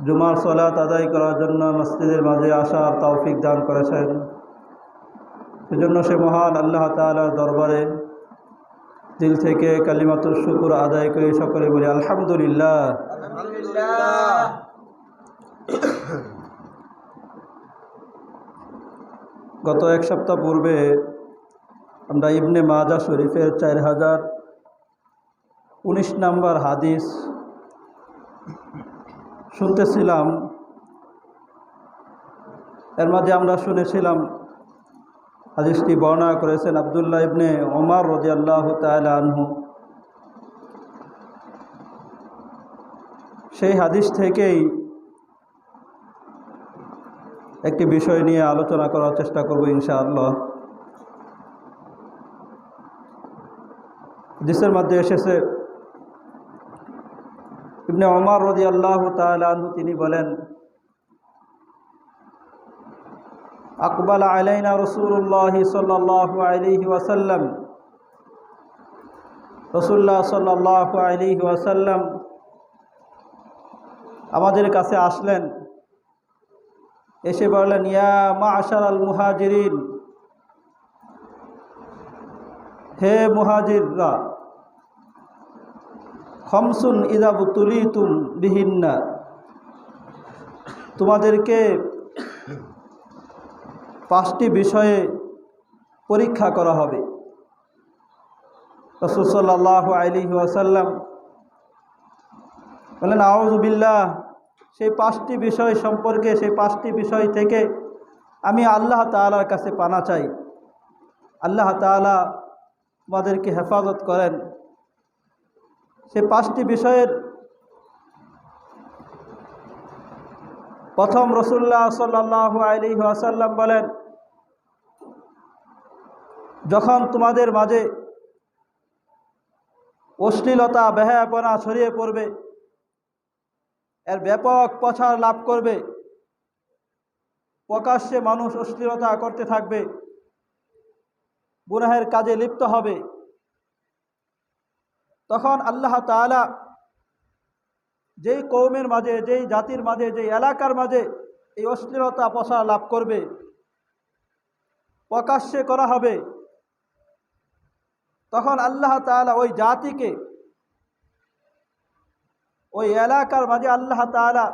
জুমার সালাত আদায় করার জন্য মসজিদের মাঝে আসার তৌফিক দান করেছেন। সেজন্য সে মহান আল্লাহ তাআলার দরবারে দিল থেকে কালিমাতুশ শুকর আদায় করে সকলে বলি আলহামদুলিল্লাহ। আলহামদুলিল্লাহ। গত এক সপ্তাহ পূর্বে আমরা ইবনে মাজাহ শরীফের 4019 নম্বর হাদিস শুনতেছিলাম। এর মধ্যে আমরা শুনেছিলাম হাদিসটি বর্ণনা করেছেন আব্দুল্লাহ ইবনে ওমর রাদিয়াল্লাহু তাআলা আনহু। সেই হাদিস থেকেই একটি বিষয় নিয়ে আলোচনা করার চেষ্টা করব ইনশাআল্লাহ। হাদিসের মধ্যে এসেছে ইবনে ওমর রাদিয়াল্লাহু তাআলা আনহু তিনি বলেন, আকবালা আলাইনা রাসূলুল্লাহ সাল্লাল্লাহু আলাইহি ওয়াসাল্লাম, রাসূলুল্লাহ সাল্লাল্লাহু আলাইহি ওয়াসাল্লাম আমাদের কাছে আসলেন। এসে বললেন, ইয়া মা'শারাল মুহাজিরিন, হে মুহাজিররা, খামসুন ইযা বুতুলিতুম বিহিন্না, তোমাদেরকে 5টি বিষয়ে পরীক্ষা করা হবে। রাসূল সাল্লাল্লাহু আলাইহি ওয়াসাল্লাম বলেন, আউযু বিল্লাহ, সেই 5টি বিষয় সম্পর্কে, সেই 5টি বিষয় থেকে আমি আল্লাহ তাআলার কাছে পানা চাই। আল্লাহ তাআলা আমাদেরকে হেফাজত করেন। সেই 5টি বিষয়ের প্রথম রাসূলুল্লাহ সাল্লাল্লাহু আলাইহি ওয়াসাল্লাম বলেন, যখন তোমাদের মাঝে অশ্লীলতা বেহায়াপনা ছড়িয়ে পড়বে, এর ব্যাপক প্রচার লাভ করবে, প্রকাশ্যে মানুষ অশ্লীলতা করতে থাকবে, গুনাহের কাজে লিপ্ত হবে, তখন আল্লাহ তাআলা যেই কওমের মাঝে, যেই জাতির মাঝে, যেই এলাকার মাঝে এই অশ্লীলতা প্রচার লাভ করবে, প্রকাশ্যে করা হবে, তখন আল্লাহ তাআলা ওই জাতিকে, ওই এলাকার মাঝে আল্লাহ তাআলা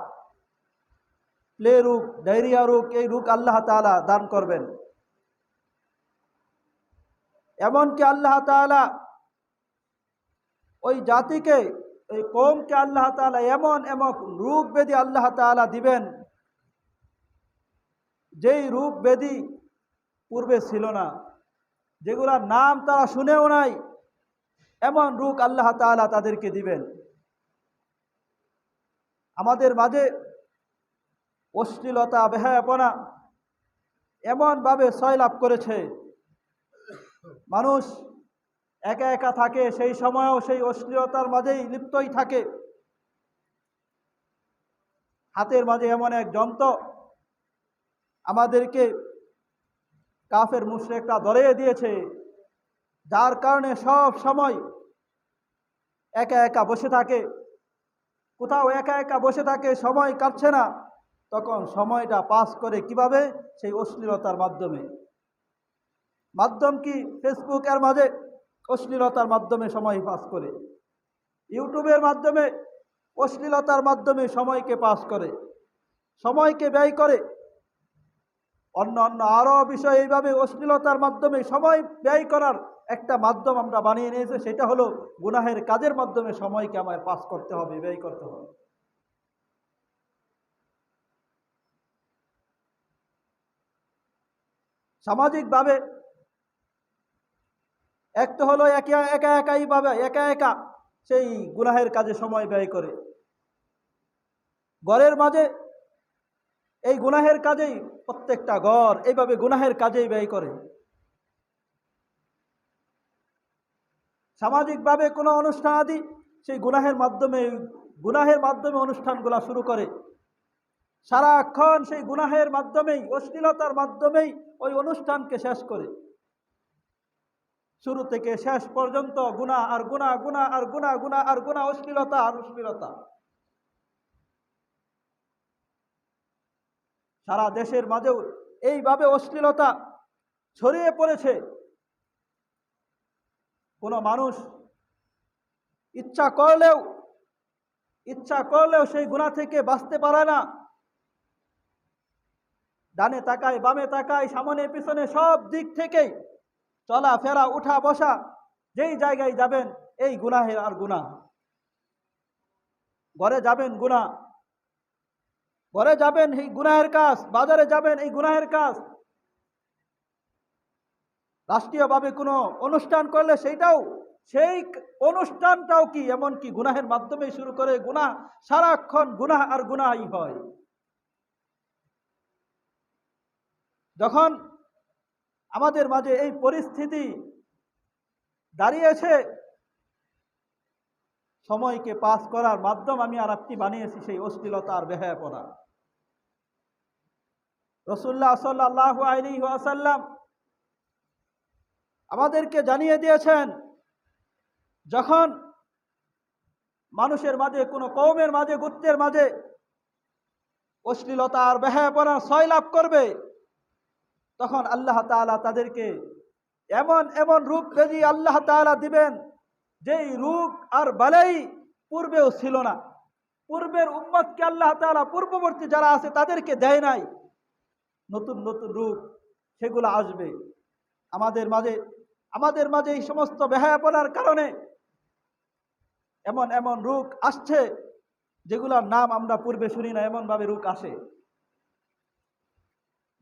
প্লে রোগ, ডায়রিয়া রোগ, এই রোগ আল্লাহ তাআলা দান করবেন। এমনকি আল্লাহ তাআলা ওই জাতিকে, ওই কওমকে আল্লাহ তাআলা এমন এমন রোগ ব্যাধি আল্লাহ তাআলা দিবেন, যেই রোগ ব্যাধি পূর্বে ছিল না, যেগুলোর নাম তারা শুনেও নাই, এমন রোগ আল্লাহ তাআলা তাদেরকে দিবেন। আমাদের মাঝে অশ্লীলতা বেহায়াপনা এমনভাবে ছয়লাভ করেছে, মানুষ একা একা থাকে, সেই সময়ও সেই অশ্লীলতার মাঝেই লিপ্তই থাকে। হাতের মাঝে এমন এক যন্ত্র আমাদেরকে কাফের মুশরিকরা ধরিয়ে দিয়েছে, যার কারণে সব সময় একা একা বসে থাকে, কোথাও একা একা বসে থাকে, সময় কাটছে না, তখন সময়টা পাস করে কিভাবে? সেই অশ্লীলতার মাধ্যমে। মাধ্যম কি? ফেসবুকের মাঝে অশ্লীলতার মাধ্যমে সময় পাস করে, ইউটিউবের মাধ্যমে অশ্লীলতার মাধ্যমে সময়কে পাস করে, সময়কে ব্যয় করে। অন্য অন্য আরও বিষয় এইভাবে অশ্লীলতার মাধ্যমে সময় ব্যয় করার একটা মাধ্যম আমরা বানিয়ে নিয়েছি, সেটা হলো গুনাহের কাজের মাধ্যমে সময়কে আমায় পাস করতে হবে, ব্যয় করতে হবে। সামাজিকভাবে এক তো হলো একা একা সেই গুনাহের কাজে সময় ব্যয় করে। ঘরের মাঝে এই গুনাহের কাজেই, প্রত্যেকটা ঘর এইভাবে গুনাহের কাজেই ব্যয় করে। সামাজিকভাবে কোনো অনুষ্ঠান আদি, সেই গুনাহের মাধ্যমে অনুষ্ঠানগুলা শুরু করে। সারাক্ষণ সেই গুনাহের মাধ্যমেই, অশ্লীলতার মাধ্যমেই ওই অনুষ্ঠানকে শেষ করে। শুরু থেকে শেষ পর্যন্ত গুনাহ আর গুনাহ, গুনাহ আর গুনাহ, গুনাহ আর গুনাহ, অশ্লীলতা আর অশ্লীলতা। সারা দেশের মাঝেও এইভাবে অশ্লীলতা ছড়িয়ে পড়েছে, কোনো মানুষ ইচ্ছা করলেও সেই গুনাহ থেকে বাঁচতে পারে না। ডানে তাকায়, বামে তাকায়, সামনে পিছনে সব দিক থেকেই চলাফেরা, উঠা বসা, যেই জায়গায় যাবেন এই গুনাহের আর গুনাহ। ঘরে যাবেন গুনাহ, ঘরে যাবেন এই গুনাহের কাজ, বাজারে যাবেন এই গুনাহের কাজ, রাষ্ট্রীয়ভাবে কোনো অনুষ্ঠান করলে সেই অনুষ্ঠানটাও কি এমনকি গুনাহের মাধ্যমে শুরু করে গুনাহ, সারাক্ষণ গুনাহ আর গুনাহই হয়। যখন আমাদের মাঝে এই পরিস্থিতি দাঁড়িয়েছে, সময়কে পাস করার মাধ্যম আমি আর আপনি বানিয়েছি সেই অশ্লীলতা আর বেহায়াপনা। রাসূলুল্লাহ সাল্লাল্লাহু আলাইহি ওয়াসাল্লাম আমাদেরকে জানিয়ে দিয়েছেন, যখন মানুষের মাঝে, কোনো কওমের মাঝে, গোত্রের মাঝে অশ্লীলতা আর বেহায়াপনা সয়লাভ করবে, তখন আল্লাহ তাআলা তাদেরকে এমন এমন রূপ ব্যাধি আল্লাহ তাআলা দিবেন, যেই রূপ আর বালাই পূর্বেও ছিল না। পূর্বের উম্মতকে আল্লাহ তাআলা, পূর্ববর্তী যারা আছে তাদেরকে দেয় নাই, নতুন নতুন রূপ সেগুলো আসবে আমাদের মাঝে এই সমস্ত বেহায়াপনার কারণে এমন এমন রোগ আসছে যেগুলোর নাম আমরা পূর্বে শুনি না, এমন ভাবে রোগ আসে।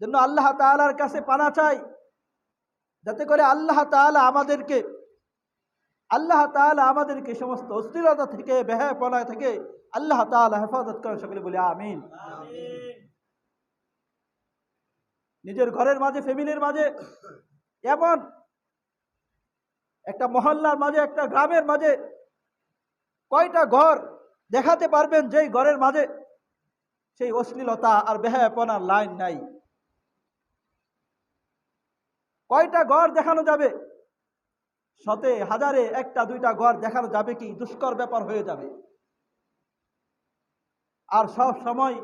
জন্য আল্লাহ তাআলার কাছে পানা চাই, যাতে করে আল্লাহ তাআলা আমাদেরকে সমস্ত অশ্লীলতা থেকে, বেহায়াপনা থেকে আল্লাহ তাআলা হেফাজত করেন। সকলে বলি আমিন। নিজের ঘরের মাঝে, ফ্যামিলির মাঝে, এমন একটা মহল্লার মাঝে, একটা গ্রামের মাঝে কয়টা ঘর দেখাতে পারবেন যেই ঘরের মাঝে সেই অশ্লীলতা আর বেহায়াপনার লাইন নাই? কয়টা ঘর দেখানো যাবে? শতে হাজারে একটা দুইটা ঘর দেখানো যাবে কি? দুষ্কর ব্যাপার হয়ে যাবে। আর সব সময়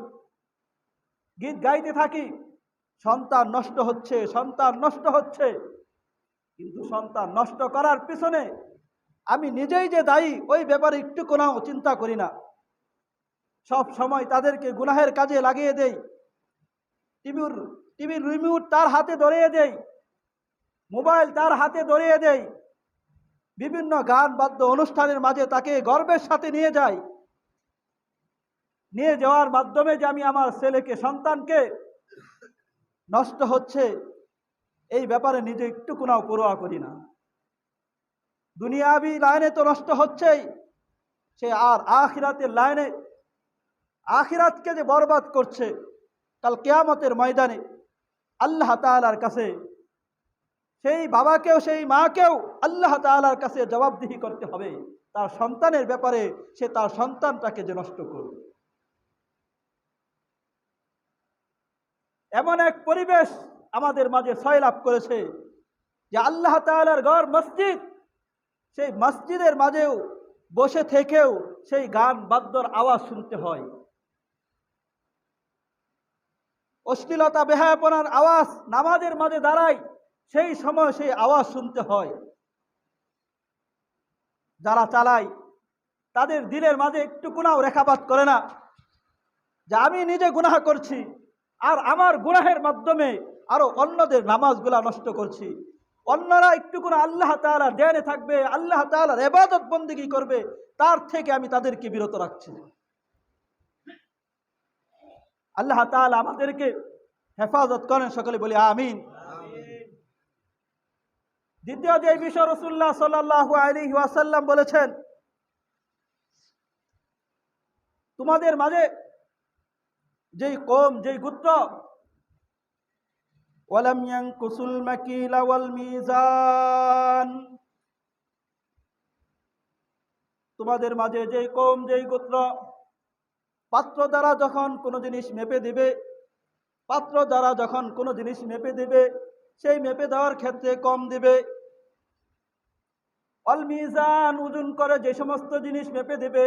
গীত গাইতে থাকি, সন্তান নষ্ট হচ্ছে, সন্তান নষ্ট হচ্ছে, কিন্তু সন্তান নষ্ট করার পিছনে আমি নিজেই যে দায়ী ওই ব্যাপারে একটু কোনো চিন্তা করি না। সব সময় তাদেরকে গুনাহের কাজে লাগিয়ে দেই, টিভির রিমোট তার হাতে ধরিয়ে দেই, মোবাইল তার হাতে ধরিয়ে দেই, বিভিন্ন গান বাদ্য অনুষ্ঠানের মাঝে তাকে গর্বের সাথে নিয়ে যাই। নিয়ে যাওয়ার মাধ্যমে যে আমি আমার ছেলেকে, সন্তানকে নষ্ট হচ্ছে এই ব্যাপারে নিজে একটু কোনো পরোয়া করি না। দুনিয়াবি লাইনে তো নষ্ট হচ্ছেই, সে আর আখিরাতের লাইনে, আখিরাতকে যে বরবাদ করছে, কাল কিয়ামতের ময়দানে আল্লাহ তাআলার কাছে সেই বাবাকেও, সেই মাকেও আল্লাহ তাআলার কাছে জবাবদিহি করতে হবে তার সন্তানের ব্যাপারে, সে তার সন্তানটাকে যে নষ্ট করবে। এমন এক পরিবেশ আমাদের মাঝে সয়লাভ করেছে যে আল্লাহ তাআলার ঘর মসজিদ, সেই মসজিদের মাঝেও বসে থেকেও সেই গান বাদ্যর আওয়াজ শুনতে হয়, অশ্লীলতা বেহায়াপনার আওয়াজ নামাজের মাঝে দাঁড়ায়, সেই সময় সেই আওয়াজ শুনতে হয়। যারা চালায় তাদের দিলের মাঝে একটু গুনাহ রেখাপাত করে না যে আমি নিজে গুনাহ করছি আর আমার গুনাহের মাধ্যমে আরো অন্যদের নামাজগুলা নষ্ট করছি, অন্যরা একটু কোনো আল্লাহ তাআলার ধ্যানে থাকবে, আল্লাহ তাআলার ইবাদত বন্দেগী করবে, তার থেকে আমি তাদেরকে বিরত রাখছি। আল্লাহ তাআলা আমাদেরকে হেফাজত করেন। সকলে বলি আমিন। দ্বিতীয় যে বিষয় রাসূলুল্লাহ সাল্লাল্লাহু আলাইহি ওয়াসাল্লাম বলেছেন, তোমাদের মাঝে যেই কওম, যেই গোত্র ওয়ালাম ইয়ানকুসুল মাকিলা ওয়াল মিজান, তোমাদের মাঝে যেই কওম, যেই গোত্র পাত্র দ্বারা যখন কোনো জিনিস মেপে দিবে, পাত্র দ্বারা যখন কোনো জিনিস মেপে দিবে, সেই মেপে দেওয়ার ক্ষেত্রে কম দিবে। অল মিজান, ওজন করে যে সমস্ত জিনিস মেপে দিবে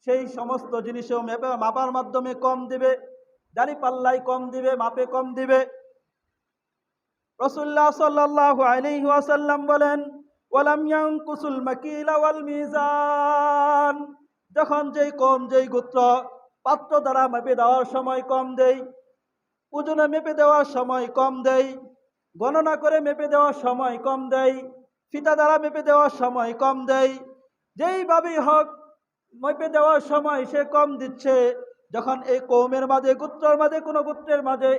সেই সমস্ত জিনিসও মাপার মাধ্যমে কম দিবে। দাড়িপাল্লাই কম দিবে, মাপে কম দিবে। রাসূলুল্লাহ সাল্লাল্লাহু আলাইহি ওয়াসাল্লাম বলেন, ওয়ালাম ইয়ানকুসুল মাকিলা ওয়াল মিজান। যখন যেই গোত্র পাত্র দ্বারা মেপে দেওয়ার সময় কম দেয়, ওজনে মেপে দেওয়ার সময় কম দেয়, গণনা করে মেপে দেওয়ার সময় কম দেয়, ফিতা দ্বারা মেপে দেওয়ার সময় কম দেয়, যেইভাবেই হোক মেপে দেওয়ার সময় সে কম দিচ্ছে, যখন এই কওমের মাঝে, গোত্রের মাঝে, কোনো গোত্রের মাঝে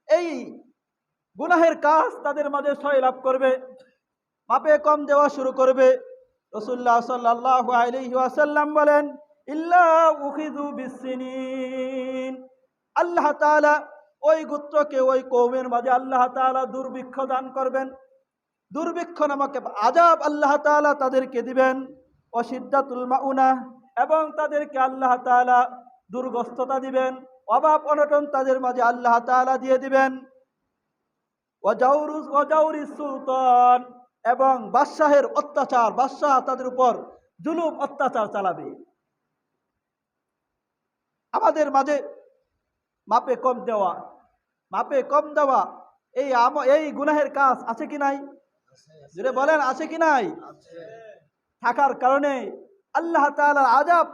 এই গুনাহের কাজ তাদের মাঝে সয়লাভ করবে, মাপে কম দেওয়া শুরু করবে, রাসূলুল্লাহ সাল্লাল্লাহু আলাইহি ওয়াসাল্লাম বলেন, ইল্লা উখিযু বিসসিনিন। আল্লাহ তাআলা ওই গোত্রকে, ওই কওমের মাঝে আল্লাহ তাআলা দুর্ভিক্ষ দান করবেন, দুর্ভিক্ষ নামক আযাব আল্লাহ তাআলা তাদেরকে দিবেন, অশিদ্দাতুল মাউনা, এবং তাদেরকে আল্লাহ তাআলা দুর্গস্থতা দিবেন, অভাব অনটন তাদের মাঝে আল্লাহ তাআলা দিয়ে দিবেন, ওয়াজাউরিস সুলতান, এবং বাদশাহের অত্যাচার, বাদশাহ তাদের উপর জুলুম অত্যাচার চালাবে। আমাদের মাঝে মাপে কম দেওয়া এই গুনাহের কাজ আছে কি নাই? যদি বলেন আছে কি নাই? থাকার কারণে আল্লাহ তাআলার আযাব,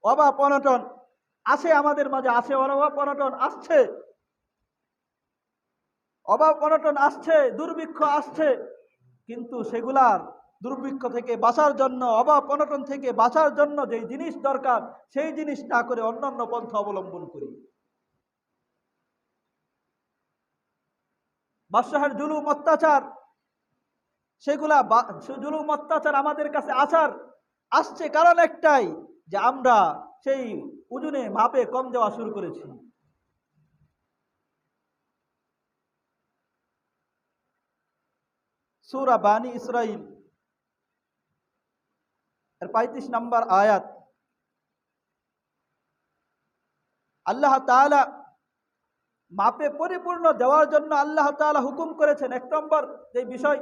অভাব অনটন আছে আমাদের মাঝে, আছে, অভাব অনটন আসছে, অভাব অনটন আসছে, দুর্ভিক্ষ আসছে, কিন্তু সেগুলার দুর্ভিক্ষ থেকে বাঁচার জন্য, অভাব অনটন থেকে বাঁচার জন্য যেই জিনিস দরকার সেই জিনিস না করে অন্যান্য পন্থা অবলম্বন করি। বাদশাহের জুলুম অত্যাচার, সেগুলা জুলুম অত্যাচার আমাদের কাছে আসছে কারণ একটাই, যে আমরা সেই ওজনে মাপে কম দেওয়া শুরু করেছি। সূরা বানী ইসরাইল এর 35 নম্বর আয়াত, আল্লাহ তাআলা মাপে পরিপূর্ণ দেওয়ার জন্য আল্লাহ তাআলা হুকুম করেছেন। এক নম্বর যে বিষয়,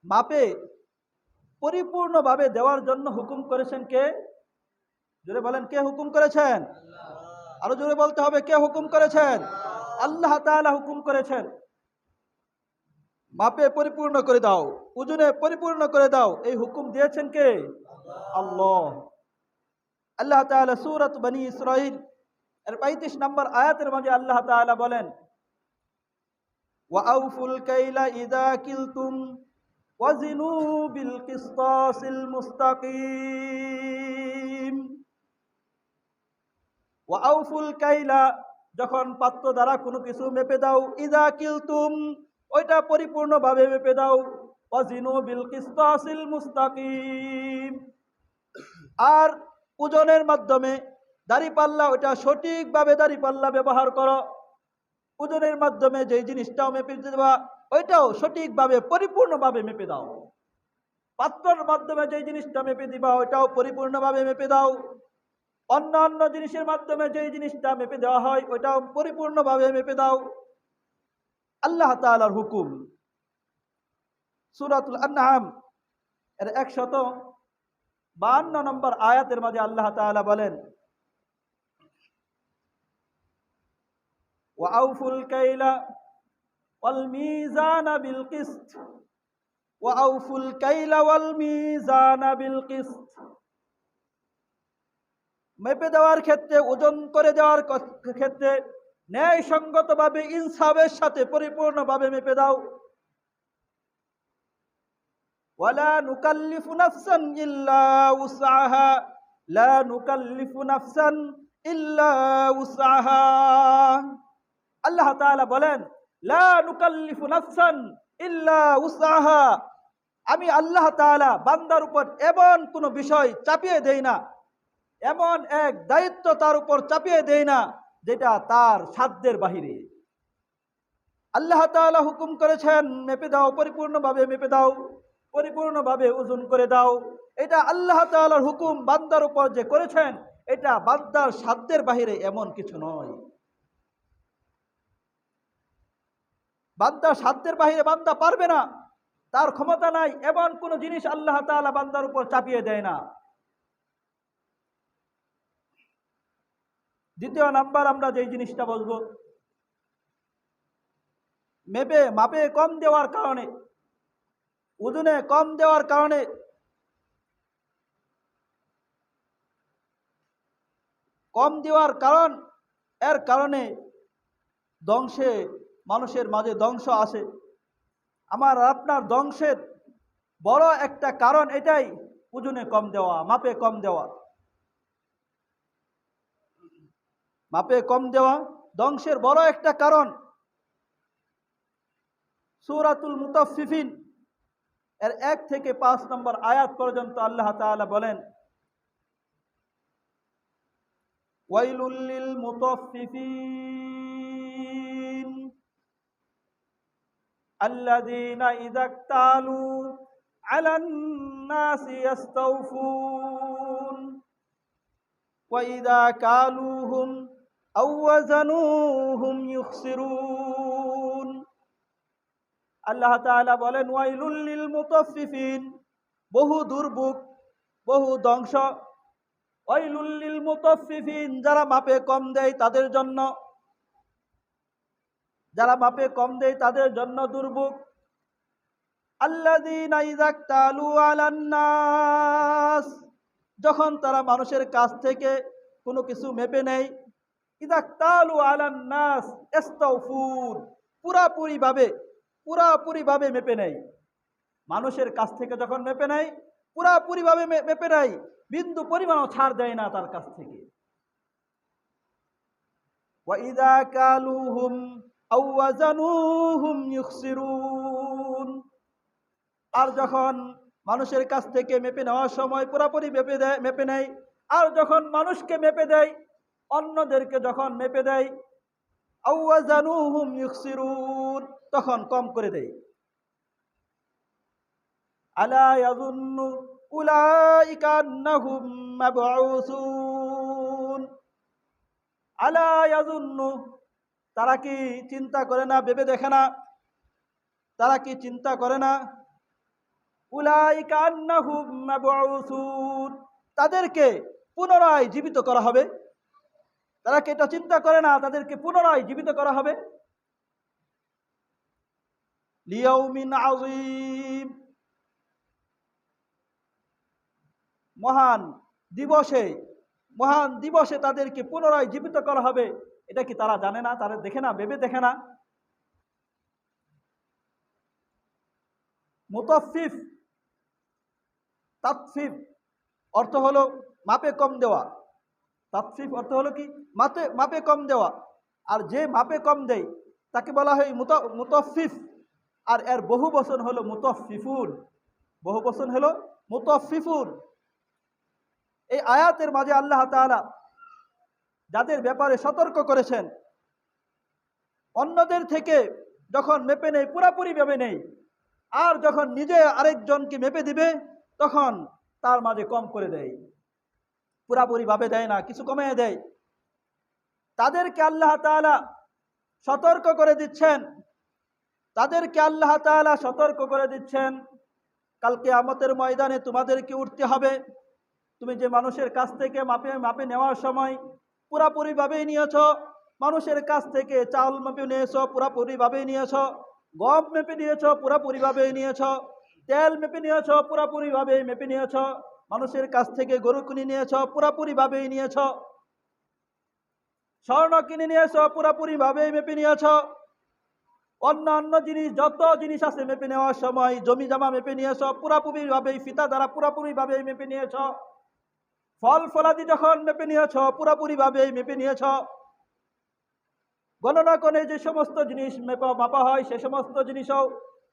মাপে পরিপূর্ণভাবে দেওয়ার জন্য হুকুম করেছেন কে? জোরে বলেন, কে হুকুম করেছেন? আরো জোরে বলতে হবে, কে হুকুম করেছেন? আল্লাহ তাআলা হুকুম করেছেন, মাপে পরিপূর্ণ করে দাও, ওজনে পরিপূর্ণ করে দাও। এই হুকুম দিয়েছেন কে? আল্লাহ। আল্লাহ তাআলা সূরা বনী ইসরাইল এর 35 নম্বর আয়াতের মাঝে আল্লাহ তাআলা বলেন, ওয়াউফুল কাইলা ইযা কিলতুম ওয়াজিনু বিল কিসতাসিল মুস্তাকিম। ওয়াউফুল কাইলা, যখন পাত্র দ্বারা কোনো কিছু মেপে দাও, ইযা কিলতুম, ওইটা পরিপূর্ণভাবে মেপে দাও, ওয়াজিনু বিল কিসতাসিল মুস্তাকিম, আর ওজনের মাধ্যমে দাড়িপাল্লা, ওইটা সঠিকভাবে দাড়িপাল্লা ব্যবহার করো। ওজনের মাধ্যমে যেই জিনিসটাও মেপে দেওয়া, ওইটাও সঠিকভাবে পরিপূর্ণভাবে মেপে দাও। পাত্রের মাধ্যমে যেই জিনিসটা মেপে দিবা, ওইটাও পরিপূর্ণভাবে মেপে দাও। অন্যান্য জিনিসের মাধ্যমে যেই জিনিসটা মেপে দেওয়া হয়, ওইটাও পরিপূর্ণভাবে মেপে দাও। আল্লাহ তাআলার হুকুম। সূরাতুল আনআম এর 152 নম্বর আয়াতের মাঝে আল্লাহ তাআলা বলেন, ওয়াউফুল কাইলা ওয়াল মিজানা বিল কিসত, ওয়াউফুল কাইলা ওয়াল মিজানা বিল কিসত। মেপে দেওয়ার ক্ষেত্রে, ওজন করে দেওয়ার ক্ষেত্রে ন্যায়সঙ্গতভাবে, ইনসাফের সাথে পরিপূর্ণভাবে মেপে দাও। ওয়ালা নুকাল্লিফু নাফসান ইল্লা উসআহা, লা নুকাল্লিফু নাফসান ইল্লা উসআহা। আল্লাহ তাআলা বলেন, লা নুকাল্লিফু নাফসান ইল্লা উসআহা, আমি আল্লাহ তাআলা বান্দার উপর এমন কোনো বিষয় চাপিয়ে দেই না, এমন এক দায়িত্ব তার উপর চাপিয়ে দেই না যেটা তার সাধ্যের বাহিরে। আল্লাহ তাআলা হুকুম করেছেন, মেপে দাও, পরিপূর্ণভাবে মেপে দাও, পরিপূর্ণভাবে ওজন করে দাও। এটা আল্লাহ তাআলার হুকুম, বান্দার উপর যে করেছেন, এটা বান্দার সাধ্যের বাহিরে এমন কিছু নয়। বান্দার সাধ্যের বাহিরে বান্দা পারবে না, তার ক্ষমতা নাই, এমন কোন জিনিস আল্লাহ তাআলা বান্দার উপর চাপিয়ে দেয় না। দ্বিতীয় নাম্বার আমরা যেই জিনিসটা বলবো, মাপে কম দেওয়ার কারণে, ওজনে কম দেওয়ার কারণে এর কারণে মানুষের মাঝে ধ্বংস আসে। আমার আপনার ধ্বংসের বড় একটা কারণ এটাই, ওজনে কম দেওয়া, মাপে কম দেওয়া। মাপে কম দেওয়া ধ্বংসের বড় একটা কারণ। সূরাতুল মুতাফফিফিন এর 1 থেকে 5 নম্বর আয়াত পর্যন্ত আল্লাহ তাআলা বলেন, ওয়াইলুল লিল মুতাফফিফিন আল্লাযীনা ইযা ইক্তালু আলান নাসি ইস্তাওফুন ওয়া ইযা কালুহুম আও ওয়াজানুহুম ইখসিরুন। আল্লাহ তাআলা বলেন, ওয়াইলুল লিল মুতাফফিফিন, বহু দুর্ভোগ, বহু ধ্বংস। ওয়াইলুল লিল মুতাফফিফিন, যারা মাপে কম দেয় তাদের জন্য, যারা মাপে কম দেয় তাদের জন্য দুর্ভোগ। আল্লাযীনা ইযা ইক্তালু আলান নাস, যখন তারা মানুষের কাছ থেকে কোনো কিছু মেপে নেয়, ইযা ইক্তালু আলান নাস ইস্তাওফুন, পুরাপুরিভাবে মেপে নেয়। মানুষের কাছ থেকে যখন মেপে নেয়, পুরাপুরিভাবে মেপে নেয়, বিন্দু পরিমাণও ছাড় দেয় না তার কাছ থেকে। ওয়া ইযা কালুহুম আও ওয়াজানুহুম ইখসিরুন, আর যখন মানুষের কাছ থেকে মেপে নেওয়ার সময় পুরাপুরি মেপে নেয়, আর যখন মানুষকে মেপে দেয়, অন্যদেরকে যখন মেপে দেয়, আও ওয়াজানুহুম ইখসিরুন, তখন কম করে দেয়। আলা ইয়াযুন্নু উলাইকা আন্নাহুম মাবউসুন। আলা ইয়াযুন্নু, তারা কি চিন্তা করে না, ভেবে দেখে না, তারা কি চিন্তা করে না, উলাইকা আন্নাহুম মাবউসুন, তাদেরকে পুনরায় জীবিত করা হবে। তারা কি এটা চিন্তা করে না তাদেরকে পুনরায় জীবিত করা হবে? লিয়াউমিন আযীম, মহান দিবসে তাদেরকে পুনরায় জীবিত করা হবে। এটা কি তারা জানে না, তারা দেখে না, ভেবে দেখে না? মুতাফফিফ, তাতফিফ অর্থ হলো মাপে কম দেওয়া। তাতফিফ অর্থ হলো কি, মাপে কম দেওয়া। আর যে মাপে কম দেয় তাকে বলা হয় মুতাফফিফ। আর এর বহু বচন হলো মুতাফফিফুন, বহু বচন হলো মুতাফফিফুন। এই আয়াতের মাঝে আল্লাহ তাআলা যাদের ব্যাপারে সতর্ক করেছেন, অন্যদের থেকে যখন মেপে নেই পুরাপুরি ভাবে নেই, আর যখন নিজে আরেকজনকে মেপে দিবে তখন তার মাঝে কম করে দেয়, পুরাপুরি ভাবে দেয় না, কিছু কমিয়ে দেয়। তাদেরকে আল্লাহ তাআলা সতর্ক করে দিচ্ছেন, কাল কিয়ামতের ময়দানে তোমাদেরকে উঠতে হবে। তুমি যে মানুষের কাছ থেকে মাপে নেওয়ার সময় পুরাপুরি ভাবেই নিয়েছো, মানুষের কাছ থেকে চাউল মেপে নিয়েছো, পুরাপুরি ভাবেই নিয়েছো, গম মেপে নিয়েছো, পুরাপুরি ভাবেই নিয়েছো, তেল মেপে নিয়েছো, পুরাপুরি ভাবেই মেপে নিয়েছো, মানুষের কাছ থেকে গরু কিনে নিয়েছো, পুরাপুরি ভাবেই নিয়েছো, স্বর্ণ কিনে নিয়েছো, পুরাপুরি ভাবেই মেপে নিয়েছো, অন্য জিনিস যত জিনিস আছে মেপে নেওয়ার সময়, জমি জমা মেপে নিয়েছো, পুরাপুরি ভাবেই ফিতা দ্বারা পুরাপুরি ভাবেই মেপে নিয়েছো, ফল ফলাদি যখন মেপে নিয়েছো পুরাপুরি ভাবেই মেপে নিয়েছো। গণনা করে যে সমস্ত জিনিস মাপা হয় সে সমস্ত জিনিসও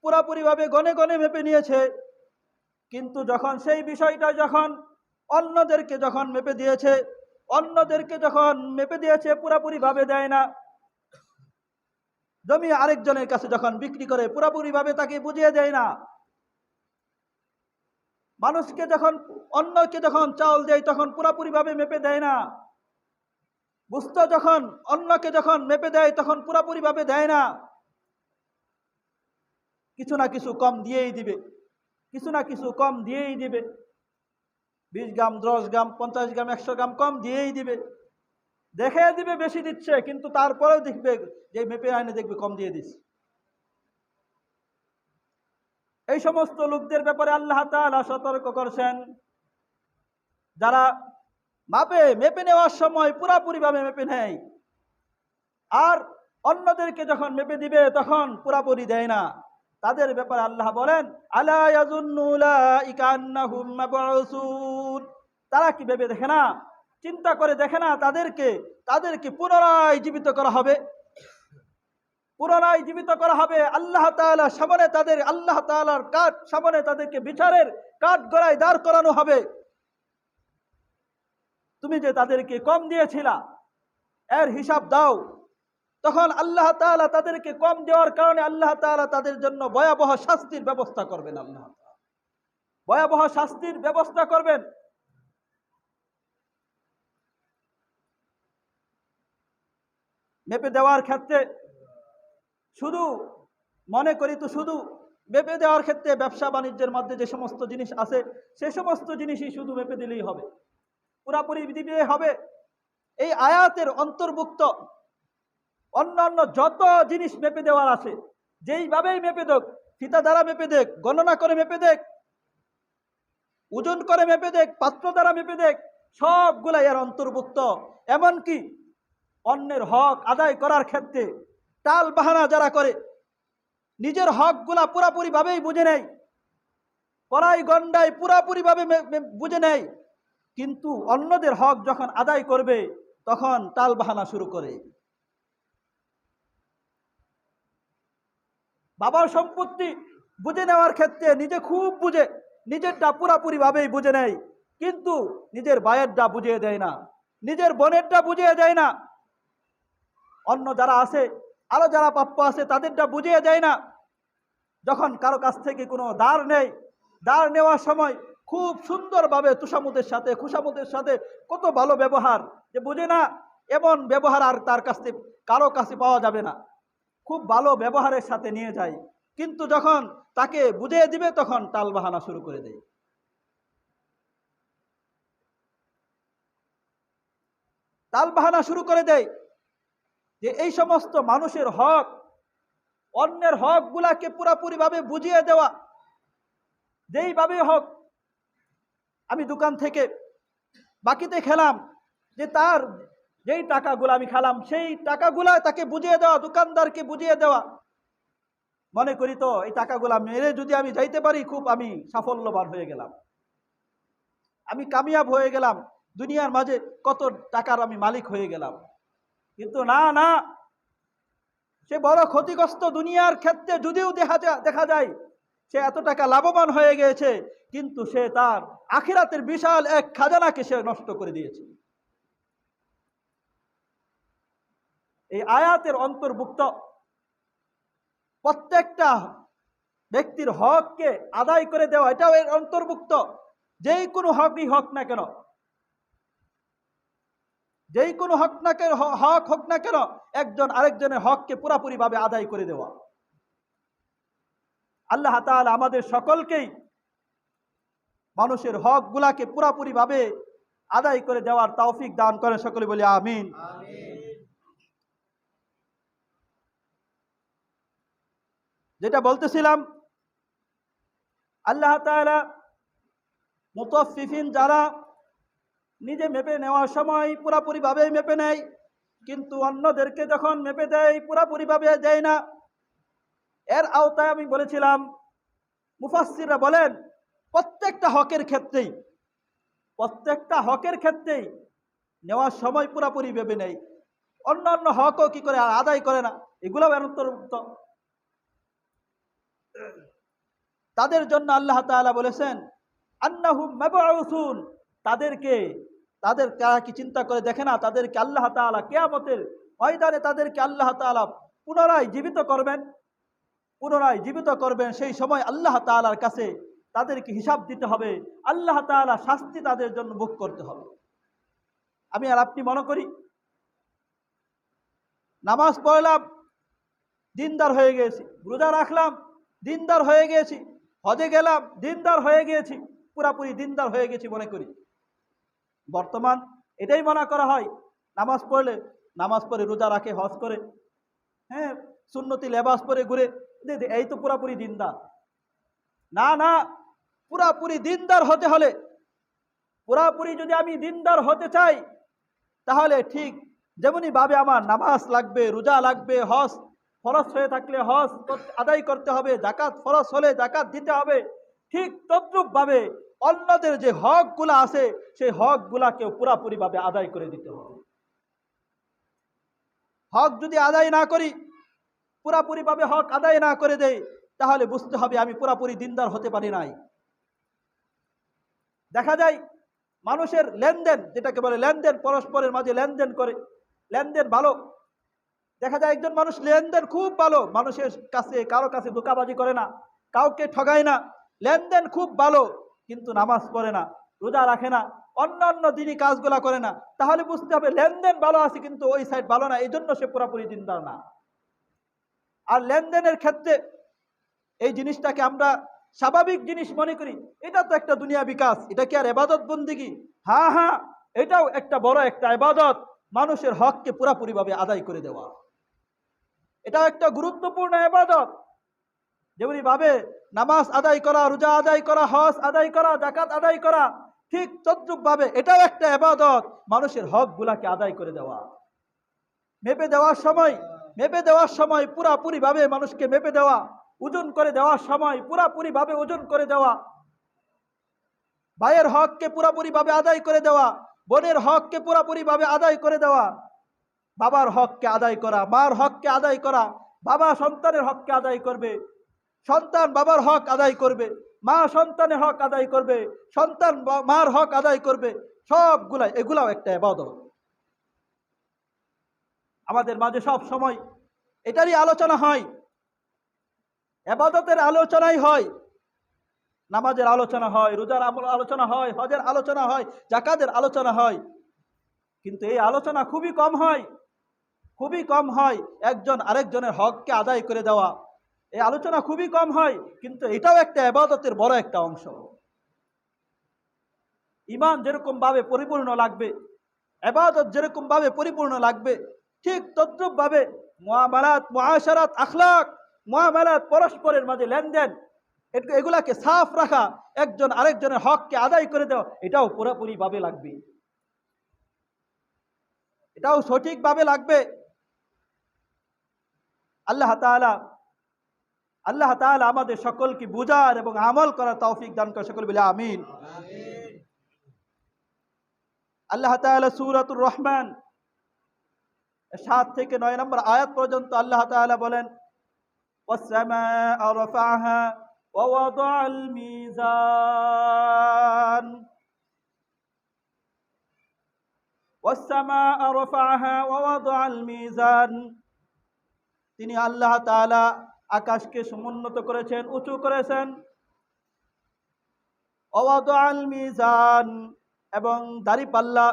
পুরাপুরি ভাবে গনে গনে মেপে নিয়েছে। কিন্তু যখন সেই বিষয়টা যখন অন্যদেরকে যখন মেপে দিয়েছে পুরাপুরি ভাবে দেয় না, জমি আরেকজনের কাছে যখন বিক্রি করে পুরাপুরি ভাবে তাকে বুঝিয়ে দেয় না, অন্যকে যখন চাউল দেয় তখন পুরাপুরি ভাবে মেপে দেয় না, গোশত যখন অন্যকে যখন মেপে দেয় তখন পুরাপুরি ভাবে দেয় না, কিছু না কিছু কম দিয়েই দিবে, 20 গ্রাম, 10 গ্রাম, 50 গ্রাম, 100 গ্রাম কম দিয়েই দিবে। দেখে দিবে বেশি দিচ্ছে, কিন্তু তারপরেও দেখবে যে মেপে আইনে দেখবে কম দিয়ে দিচ্ছে। এই সমস্ত লোকদের ব্যাপারে আল্লাহ তাআলা সতর্ক করছেন, যারা মেপে নেওয়ার সময় পুরাপুরিভাবে মেপে নেয়, আর অন্যদেরকে যখন মেপে দিবে তখন পুরাপুরি দেয় না। তাদের ব্যাপারে আল্লাহ বলেন, আলা ইয়াজুন্নু উলাইকা আন্নাহুম মাবউসুন। তারা কি ভেবে দেখে না, চিন্তা করে দেখে না, তাদেরকে পুনরায় জীবিত করা হবে, পুনরায় জীবিত করা হবে। আল্লাহ তাআলা সামনে আল্লাহ তাআলার কাঠ সামনে তাদেরকে বিচারের কাঠ গড়ায় দাঁড় করানো হবে। তুমি যে তাদেরকে কম দিয়েছিলা এর হিসাব দাও। তখন আল্লাহ তাআলা তাদেরকে কম দেওয়ার কারণে আল্লাহ তাআলা তাদের জন্য ভয়াবহ শাস্তির ব্যবস্থা করবেন। আল্লাহ ভয়াবহ শাস্তির ব্যবস্থা করবেন। মেপে দেওয়ার ক্ষেত্রে শুধু মনে করি তো শুধু মেপে দেওয়ার ক্ষেত্রে ব্যবসা বাণিজ্যের মধ্যে যে সমস্ত জিনিস আছে সে সমস্ত জিনিসই শুধু মেপে দিলেই হবে, পুরাপুরি দিলে হবে। এই আয়াতের অন্তর্ভুক্ত অন্যান্য যত জিনিস মেপে দেওয়ার আছে, যেইভাবেই মেপে দেখ, ফিতা দ্বারা মেপে দেখ, গণনা করে মেপে দেখ, ওজন করে মেপে দেখ, পাত্র দ্বারা মেপে দেখ, সবগুলা এর অন্তর্ভুক্ত। এমনকি অন্যের হক আদায় করার ক্ষেত্রে টাল বাহানা যারা করে, নিজের হকগুলা পুরাপুরিভাবেই বুঝে নেয়, কড়াই গন্ডায় পুরাপুরিভাবে বুঝে নেয়, কিন্তু অন্যদের হক যখন আদায় করবে তখন টাল বাহানা শুরু করে। বাবার সম্পত্তি বুঝে নেওয়ার ক্ষেত্রে নিজে খুব বুঝে, নিজেরটা পুরাপুরিভাবেই বুঝে নেয়, কিন্তু নিজের ভাইয়েরটা বুঝিয়ে দেয় না, নিজের বোনেরটা বুঝিয়ে দেয় না, অন্য যারা আছে আরো যারা প্রাপ্য আছে তাদেরটা বুঝিয়ে দেয় না। যখন কারো কাছ থেকে কোনো ধার নেই, ধার নেওয়ার সময় খুব সুন্দরভাবে খুশামতের সাথে কত ভালো ব্যবহার, যে বুঝে না এমন ব্যবহার আর তার কাছে কারো কাছে পাওয়া যাবে না, খুব ভালো ব্যবহারের সাথে নিয়ে যায়, কিন্তু যখন তাকে বুঝিয়ে দিবে তখন টাল বাহানা শুরু করে দেয়। টাল বাহানা শুরু করে দেয় যে এই সমস্ত মানুষের হক, অন্যের হক গুলাকে পুরাপুরিভাবে বুঝিয়ে দেওয়া, যেইভাবে হোক। আমি দোকান থেকে বাকিতে খেলাম, যে তার যেই টাকাগুলো আমি খেলাম সেই টাকাগুলা তাকে বুঝিয়ে দেওয়া, দোকানদারকে বুঝিয়ে দেওয়া। মনে করি তো এই টাকাগুলা মেরে যদি আমি যাইতে পারি, খুব আমি সাফল্যবান হয়ে গেলাম, আমি কামিয়াব হয়ে গেলাম, দুনিয়ার মাঝে কত টাকার আমি মালিক হয়ে গেলাম। কিন্তু না, সে বড় ক্ষতিগ্রস্ত। দুনিয়ার ক্ষেত্রে যদিও দেখা যায় সে এত টাকা লাভবান হয়ে গিয়েছে, কিন্তু সে তার আখিরাতের বিশাল এক খাজানাকে সে নষ্ট করে দিয়েছে। এই আয়াতের অন্তর্ভুক্ত প্রত্যেকটা ব্যক্তির হককে আদায় করে দেওয়া, এটাও এর অন্তর্ভুক্ত। যেই কোনো হকই হোক না কেন, যেই কোনো হক হোক না কেন, একজন আরেকজনের হককে পুরাপুরিভাবে আদায় করে দেওয়া। আল্লাহ তাআলা আমাদের সকলকেই মানুষের হকগুলাকে পুরাপুরিভাবে আদায় করে দেওয়ার তৌফিক দান করেন, সকলে বলি আমিন। যেটা বলতেছিলাম, আল্লাহ তাআলা মুতাফফিফিন যারা নিজে মেপে নেওয়ার সময় পুরাপুরিভাবে মেপে নেয়, কিন্তু অন্যদেরকে যখন মেপে দেয় পুরাপুরিভাবে দেয় না। এর আওতায় আমি বলেছিলাম, মুফাসসিররা বলেন প্রত্যেকটা হকের ক্ষেত্রেই নেওয়ার সময় পুরাপুরি ভেবে নেয়, অন্যান্য হকও কি করে আদায় করে না, এগুলো অন্তর্ভুক্ত। তাদের জন্য আল্লাহ তাআলা বলেছেন আন্নাহুম মাবউসুন, তারা কি চিন্তা করে দেখে না, তাদেরকে আল্লাহ তাআলা কিয়ামতের ময়দানে তাদেরকে আল্লাহ তাআলা পুনরায় জীবিত করবেন। সেই সময় আল্লাহ তাআলার কাছে তাদেরকে হিসাব দিতে হবে, আল্লাহ তাআলা শাস্তি তাদের জন্য ভোগ করতে হবে। আমি আর আপনি মনে করি নামাজ পড়লাম দিনদার হয়ে গিয়েছি, রোজা রাখলাম দিনদার হয়ে গিয়েছি, হজে গেলাম দিনদার হয়ে গিয়েছি, পুরাপুরি দিনদার হয়ে গেছি মনে করি। বর্তমান এটাই মনে করা হয় নামাজ পড়ে রোজা রাখে, হজ করে, হ্যাঁ, সুন্নতি লেবাস পরে ঘুরে, এই তো পুরাপুরি দিনদার। না না, পুরাপুরি দিনদার হতে হলে, পুরাপুরি যদি আমি দিনদার হতে চাই, তাহলে ঠিক যেমনি ভাবে আমার নামাজ লাগবে, রোজা লাগবে, হজ ফরজ হয়ে থাকলে হজ আদায় করতে হবে, যাকাত ফরজ হলে যাকাত দিতে হবে, ঠিক তদ্রূপ ভাবে অন্যদের যে হকগুলা আছে সেই হকগুলাকেও পুরাপুরি ভাবে আদায় করে দিতে হবে। হক যদি আদায় না করি, পুরাপুরি ভাবে হক আদায় না করে দেই, তাহলে বুঝতে হবে আমি পুরাপুরি দিনদার হতে পারি নাই। দেখা যায় মানুষের লেনদেন, যেটাকে বলে লেনদেন, পরস্পরের মাঝে লেনদেন করে, লেনদেন ভালো। দেখা যায় একজন মানুষ লেনদেন খুব ভালো, মানুষের কাছে কারো কাছে ধোঁকাবাজি করে না, কাউকে ঠগায় না, লেনদেন খুব ভালো, কিন্তু নামাজ পড়ে না, রোজা রাখে না, অন্যান্য দিনই কাজগুলা করে না, তাহলে বুঝতে হবে লেনদেন ভালো আছে কিন্তু ওই সাইড ভালো না, এই জন্য সে পুরোপুরি দিনদার না। আর লেনদেনের ক্ষেত্রে এই জিনিসটাকে আমরা স্বাভাবিক জিনিস মনে করি, এটা তো একটা দুনিয়া বিকাশ, এটা কি আর ইবাদত বন্দেগী? হ্যাঁ হ্যাঁ, এটাও একটা বড় একটা ইবাদত, মানুষের হককে পুরোপুরি ভাবে আদায় করে দেওয়া, এটাও একটা গুরুত্বপূর্ণ ইবাদত। যেমনি ভাবে নামাজ আদায় করা, রোজা আদায় করা, হজ আদায় করা, যাকাত আদায় করা, ঠিক তদ্রূপ ভাবে এটাও একটা ইবাদত, মানুষের হকগুলাকে আদায় করে দেওয়া। মেপে দেওয়ার সময় পুরাপুরি ভাবে মানুষকে মেপে দেওয়া, ওজন করে দেওয়ার সময় পুরাপুরি ভাবে ওজন করে দেওয়া, ভাইয়ের হককে পুরাপুরি ভাবে আদায় করে দেওয়া, বোনের হককে পুরাপুরি ভাবে আদায় করে দেওয়া, বাবার হককে আদায় করা, মার হককে আদায় করা, বাবা সন্তানের হককে আদায় করবে, সন্তান বাবার হক আদায় করবে, মা সন্তানের হক আদায় করবে, সন্তান মার হক আদায় করবে, এগুলাও একটা ইবাদত। আমাদের মাঝে সব সময় এটারই আলোচনা হয়, ইবাদতের আলোচনাই হয়, নামাজের আলোচনা হয়, রোজার আলোচনা হয়, হজের আলোচনা হয়, যাকাতের আলোচনা হয়, কিন্তু এই আলোচনা খুবই কম হয় একজন আরেকজনের হককে আদায় করে দেওয়া, এই আলোচনা খুবই কম হয়, কিন্তু এটাও একটা ইবাদতের বড় একটা অংশ। ঈমান যেরকম ভাবে পরিপূর্ণ লাগবে, ইবাদত যেরকম ভাবে পরিপূর্ণ লাগবে, ঠিক তদ্রূপ ভাবে মুআমালাত, মুআশারাত, আখলাক, মুআমালাত, পরস্পরের মাঝে লেনদেন, এগুলাকে সাফ রাখা, একজন আরেকজনের হককে আদায় করে দেওয়া, এটাও পুরোপুরি ভাবে লাগবে, এটাও সঠিকভাবে লাগবে। আল্লাহ তাআলা আমাদের সকলকে বুঝার এবং আমল করার তৌফিক দান করে, সকল বলে আমিন। আল্লাহ তাআলা সূরাতুর রহমান 7 থেকে 9 নম্বর আয়াত পর্যন্ত আল্লাহ তাআলা বলেন, ওয়াস-সামা'a রাফা'হা ওয়া ওয়াদা'আল মিজান, ওয়াস-সামা'a রাফা'হা ওয়া ওয়াদা'আল মিজান। তিনি আল্লাহ তাআলা আকাশকে সমুন্নত করেছেন, উঁচু করেছেন, ওয়া ওয়াদা'আল মিজান, এবং দাঁড়িপাল্লা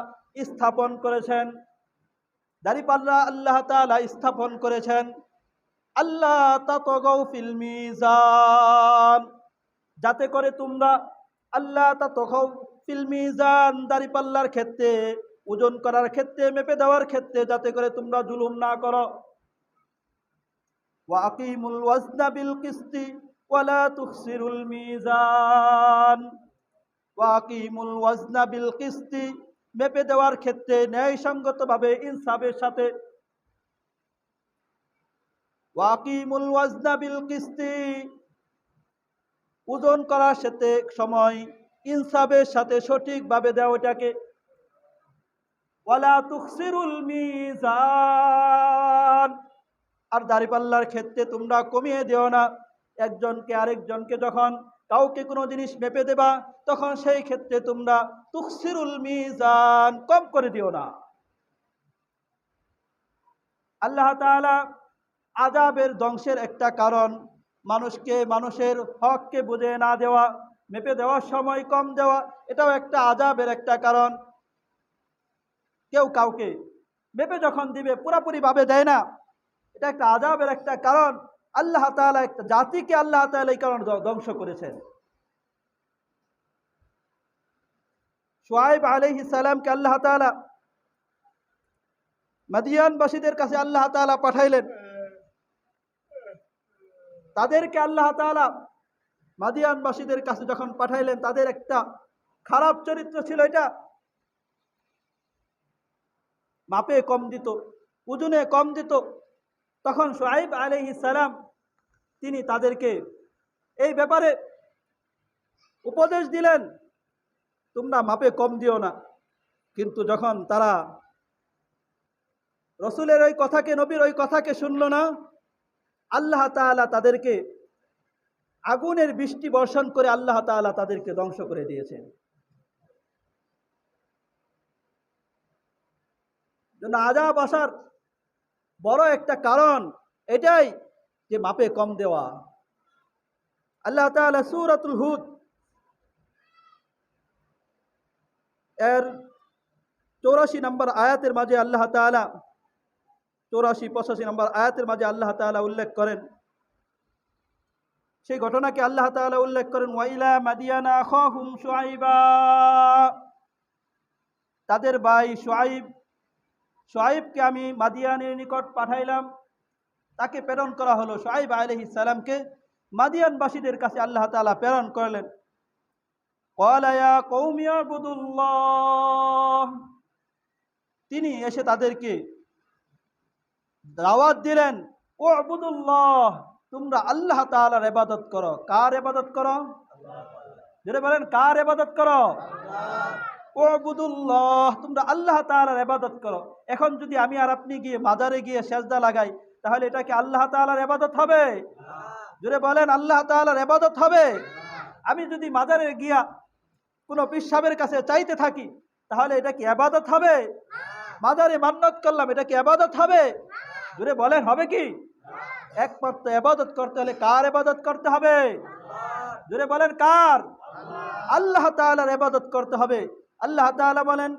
স্থাপন করেছেন, দাঁড়িপাল্লা আল্লাহ তাআলা স্থাপন করেছেন। আল্লাহ তাতগাউ ফিল মিজান, যাতে করে তোমরা, আল্লাহ তাতগাউ ফিল মিজান, দাঁড়িপাল্লার ক্ষেত্রে, ওজন করার ক্ষেত্রে, মেপে দেওয়ার ক্ষেত্রে যাতে করে তোমরা জুলুম না করো। ওয়া আকিমুল ওয়াজনা বিল কিসতি ওয়া লা তুখসিরুল মিজান, ওয়া আকিমুল ওয়াজনা বিল কিসতি, মেপে দেওয়ার ক্ষেত্রে ন্যায়সঙ্গতভাবে, ইনসাফের সাথে। ওয়া আকিমুল ওয়াজনা বিল কিসতি, ওজন করার সাথে সময় ইনসাফের সাথে সঠিকভাবে দাও এটাকে। ওয়া লা তুখসিরুল মিজান, আর দাঁড়িপাল্লার ক্ষেত্রে তোমরা কমিয়ে দিও না। একজনকে আরেকজনকে যখন কাউকে কোনো জিনিস মেপে দেবা, তখন সেই ক্ষেত্রে তোমরা তুখসিরুল মিজান, কম করে দিও না। আল্লাহ তাআলা আযাবের ধ্বংসের একটা কারণ মানুষকে, মানুষের হককে বুঝে না দেওয়া, মেপে দেওয়ার সময় কম দেওয়া, এটাও একটা আযাবের একটা কারণ। কেউ কাউকে মেপে যখন দিবে পুরোপুরি ভাবে দেয় না, এটা একটা আযাবের একটা কারণ। আল্লাহ তাআলা একটা জাতিকে, আল্লাহ তাআলা এই কারণে ধ্বংস করেছেন। শুআয়ব আলাইহিস সালামকে আল্লাহ তাআলা মাদিয়ানবাসীদের কাছে আল্লাহ তাআলা পাঠাইলেন। তাদেরকে আল্লাহ তাআলা মাদিয়ানবাসীদের কাছে যখন পাঠাইলেন, তাদের একটা খারাপ চরিত্র ছিল, এটা মাপে কম দিত, ওজনে কম দিত। তখন শুআইব আলাইহিস সালাম তিনি তাদেরকে এই ব্যাপারে উপদেশ দিলেন, তোমরা মাপে কম দিও না। কিন্তু যখন তারা রসুলের ওই কথাকে, নবীর ওই কথাকে শুনল না, আল্লাহ তাআলা তাদেরকে আগুনের বৃষ্টি বর্ষণ করে আল্লাহ তাআলা তাদেরকে ধ্বংস করে দিয়েছেন। জন্য আযাব আসার বড় একটা কারণ এটাই যে মাপে কম দেওয়া। আল্লাহ তাআলা সূরাতুল হুদ এর 84 নম্বর আয়াতের মাঝে আল্লাহ তাআলা 84-85 নম্বর আয়াতের মাঝে আল্লাহ তাআলা উল্লেখ করেন, সেই ঘটনাকে আল্লাহ তাআলা উল্লেখ করেন, ওয়াইলা মাদিয়ানা আখাহুম শুআইবা, তাদের ভাই শুআইবকে আমি মাদিয়ানের নিকট পাঠাইলাম, তাকে প্রেরণ করা হলো। শুআইব আলাইহিস সালামকে মাদিয়ানবাসীদের কাছে আল্লাহ তাআলা প্রেরণ করলেন। ক্বালা ইয়া কওমি ইবুদুল্লাহ, তিনি এসে তাদেরকে দাওয়াত দিলেন, ও আবুদুল্লাহ, তোমরা আল্লাহ তাআলার ইবাদত করো। কার ইবাদত করো? যারা বলেন কার ইবাদত করো? ও আবুদুল্লাহ, তোমরা আল্লাহ তাআলার ইবাদত করো। এখন যদি আমি আর আপনি গিয়ে মাজারে গিয়ে সেজদা লাগাই, তাহলে এটা কি আল্লাহ তাআলার ইবাদত হবে? যারা বলেন আল্লাহ তাআলার ইবাদত হবে? আমি যদি মাজারে গিয়া কোনো পীর সাহেবের কাছে চাইতে থাকি, তাহলে এটা কি ইবাদত হবে? মাজারে মান্নত করলাম, এটা কি ইবাদত হবে? জোরে বলেন হবে কি? একমাত্র ইবাদত করতে হলে কার ইবাদত করতে হবে? জোরে বলেন কার? আল্লাহ তাআলার ইবাদত করতে হবে। আল্লাহ তাআলা বলেন,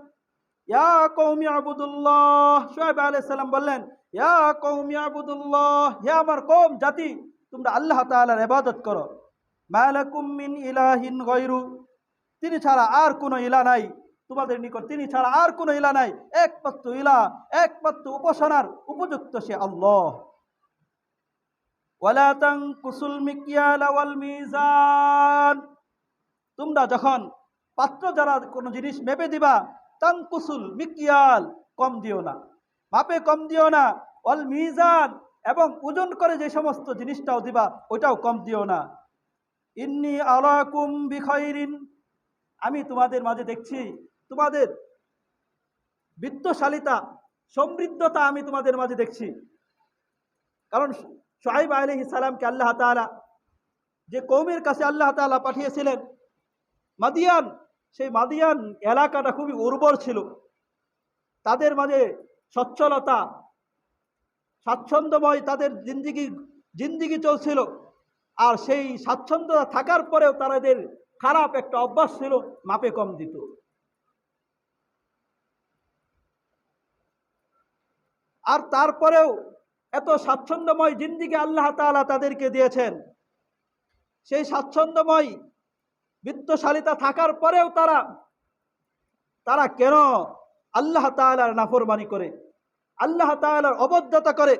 ইয়া কওমি ইবুদুল্লাহ, শুআইব আলাইহিস সালাম বললেন, ইয়া কওমি ইবুদুল্লাহ, হে আমার কওম জাতি, তোমরা আল্লাহ তাআলার ইবাদত করো। মা লাকুম মিন ইলাহিন গায়রু, তিনি ছাড়া আর কোনো ইলাহ নাই তোমাদের নিকট, তিনি ছাড়া আর কোনো ইলাহ নাই। একমাত্র ইলাহ, একমাত্র উপাসনার উপযুক্ত সে আল্লাহ। ওয়ালা তানকুসুল মিকিয়াল ওয়াল মিজান, তোমরা যখন পাত্র যারা কোনো জিনিস মেপে দিবা, তানকুসুল মিকিয়াল, কম দিও না, মাপে কম দিও না, ওয়াল মিজান, এবং ওজন করে যে সমস্ত জিনিসটাও দিবা ওইটাও কম দিও না। ইন্নী আরাকুম বিখাইরিন, আমি তোমাদের মাঝে দেখছি তোমাদের বিত্তশালিতা, সমৃদ্ধতা আমি তোমাদের মাঝে দেখছি। কারণ শুআইব আলাইহিস সালামকে আল্লাহ তাআলা যে কওমের কাছে আল্লাহ তাআলা পাঠিয়েছিলেন মাদিয়ান, সেই মাদিয়ান এলাকাটা খুবই উর্বর ছিল, তাদের মাঝে সচ্ছলতা, স্বাচ্ছন্দ্যময় তাদের জিন্দিগি চলছিল। আর সেই স্বাচ্ছন্দ্যতা থাকার পরেও তাদের খারাপ একটা অভ্যাস ছিল, মাপে কম দিত। আর তারপরেও এত স্বাচ্ছন্দ্যময় জিন্দিগি আল্লাহ তাআলা তাদেরকে দিয়েছেন, সেই স্বাচ্ছন্দ্যময় বিত্তশালিতা থাকার পরেও তারা কেন আল্লাহ তাআলার নাফরমানি করে, আল্লাহ তাআলার অবদ্ধতা করে?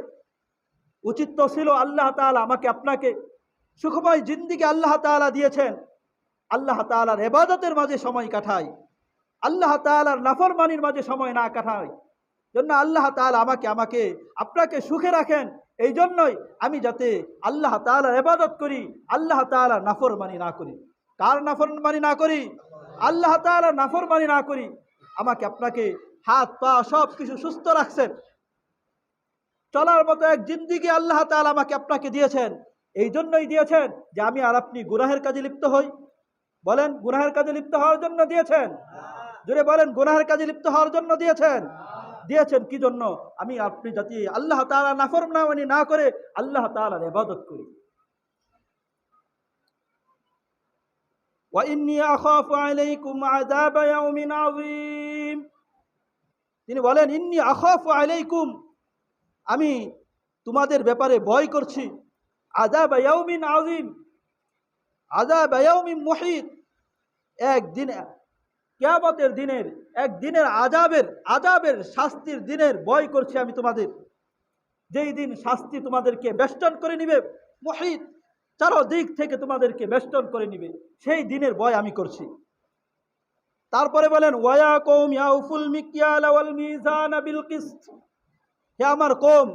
উচিত তো ছিল আল্লাহ তাআলা আমাকে আপনাকে সুখময় জিন্দিগি আল্লাহ তাআলা দিয়েছেন, আল্লাহ তাআলার ইবাদতের মাঝে সময় কাটাই, আল্লাহ তাআলার নাফরমানির মাঝে সময় না কাটাই। জন্য আল্লাহ তাআলা আমাকে আপনাকে সুখে রাখেন, এই জন্যই আমি যাতে আল্লাহ তাআলার ইবাদত করি, আল্লাহ তাআলার নাফরমানি না করি। কার নাফরমানি না করি? আল্লাহ তাআলার নাফরমানি না করি। আমাকে আপনাকে হাত পা সব কিছু সুস্থ রাখছেন, চলার মতো এক জিন্দিগি আল্লাহ তাআলা আমাকে আপনাকে দিয়েছেন, এই জন্যই দিয়েছেন যে আমি আর আপনি গুনাহের কাজে লিপ্ত হই। বলেন গুনাহের কাজে লিপ্ত হওয়ার জন্য দিয়েছেন? জোরে বলেন গুনাহের কাজে লিপ্ত হওয়ার জন্য দিয়েছেন? দিয়েছেন কি জন্য? আমি আপনি যাতে আল্লাহ তাআলা নাফরমানি না করে আল্লাহ তাআলার ইবাদত করি। ওয়া ইন্নী আখাফু আলাইকুম আযাব ইয়াউমিন আযীম, তিনি বলেন ইন্নী আখাফু আলাইকুম, আমি তোমাদের ব্যাপারে ভয় করছি, আযাব ইয়াউমিন আযীম, আযাব ইয়াউমিন মুহিত, একদিন কিয়ামতের দিনের একদিনের আযাবের শাস্তির দিনের ভয় করছি আমি তোমাদের, যেই দিন শাস্তি তোমাদেরকে বেষ্টন করে নিবে, মুহিত চারদিক থেকে তোমাদেরকে বেষ্টন করে নিবে, সেই দিনের ভয় আমি করছি। তারপরে বলেন ওয়া কওম ইয়াউফুল মিকয়াল ওয়াল মিজান বিল কিসত, হে আমার কওম,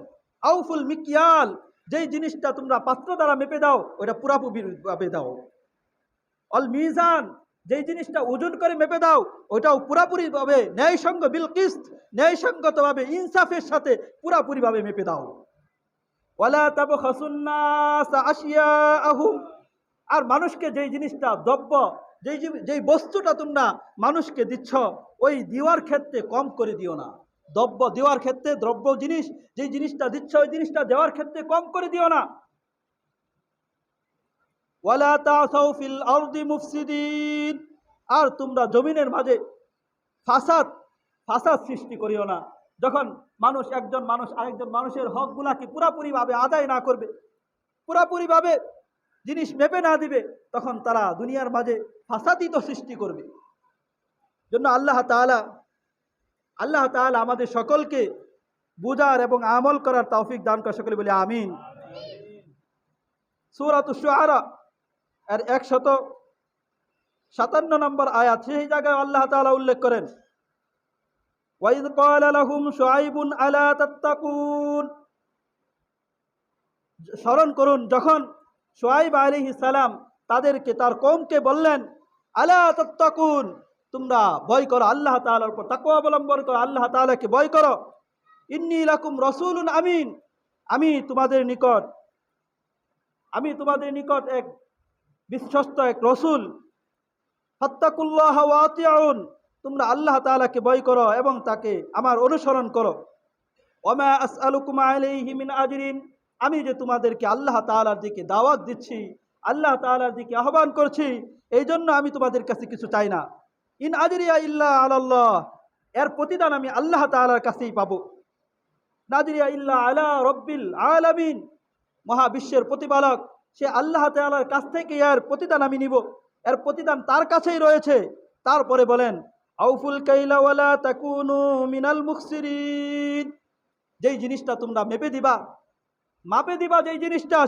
আউফুল মিকয়াল, যেই জিনিসটা তোমরা পাত্র দ্বারা মেপে দাও ওটা পুরাপুরিভাবে দাও। অল মিজান, যেই জিনিসটা ওজন করে মেপে দাও ওটাও পুরাপুরিভাবে ন্যায়সঙ্গ, বিল কিসত, ন্যায়সঙ্গতভাবে ইনসাফের সাথে পুরাপুরিভাবে মেপে দাও। ওয়ালা তাবখাসুন নাস আশিয়াআহুম, আর মানুষকে যেই জিনিসটা দ্রব্য, যেই বস্তুটা তোমরা মানুষকে দিচ্ছ ওই দেওয়ার ক্ষেত্রে কম করে দিও না। দ্রব্য দেওয়ার ক্ষেত্রে, দ্রব্য জিনিস যেই জিনিসটা দিচ্ছ ওই জিনিসটা দেওয়ার ক্ষেত্রে কম করে দিও না। ওয়ালা তাসাউ ফিল আরদি মুফসিদিন, আর তোমরা জমিনের মাঝে ফাসাদ সৃষ্টি করিও না। যখন একজন মানুষ আরেকজন মানুষের হকগুলাকে পুরাপুরিভাবে আদায় না করবে, পুরাপুরিভাবে জিনিস মেপে না দিবে, তখন তারা দুনিয়ার মাঝে ফাসাদই তো সৃষ্টি করবে। জন্য আল্লাহ তাআলা আমাদের সকলকে বুঝার এবং আমল করার তৌফিক দান করে, সকলে বলি আমিন। সূরাতুশ শুআরা এর 157 নম্বর আয়াত, সেই জায়গায় আল্লাহ তাআলা উল্লেখ করেন ওয়াইদ ক্বালা লাহুম শুআইবুন আলা তাত্তাকুন, স্মরণ করুন যখন শুআইব আলাইহিস সালাম তাদেরকে, তার কওমকে বললেন আলা তাত্তাকুন, তোমরা ভয় করো আল্লাহ তাআলার উপর, তাকওয়া অবলম্বন করো, আল্লাহ তাআলাকে ভয় করো। ইন্নী লাকুম রাসূলুন আমিন, আমি তোমাদের নিকট এক বিশ্বস্ত এক রাসূল। ফাত্তাকুল্লাহ ওয়া আতিউন, তোমরা আল্লাহ তাআলাকে ভয় করো এবং তাকে আমার অনুসরণ করো। ওমা আসআলুকুম আলাইহি মিন আজরিন, আমি যে তোমাদেরকে আল্লাহ তাআলার দিকে দাওয়াত দিচ্ছি, আল্লাহ তাআলার দিকে আহ্বান করছি, এই জন্য আমি তোমাদের কাছে কিছু চাই না। ইন আজরিয়া ইল্লা আলাল্লাহ, এর প্রতিদান আমি আল্লাহ তাআলার কাছেই পাবো। নাজরিয়া ইল্লা আলা রব্বিল আলামিন, মহাবিশ্বের প্রতিপালক সে আল্লাহ তাআলার কাছ থেকে এর প্রতিদান আমি নিব, এর প্রতিদান তার কাছেই রয়েছে। তারপরে বলেন আউফুল কাইলা ওয়ালা তাকুনু মিনাল মুখসিরিন, যেই জিনিসটা তোমরা মাপে দিবা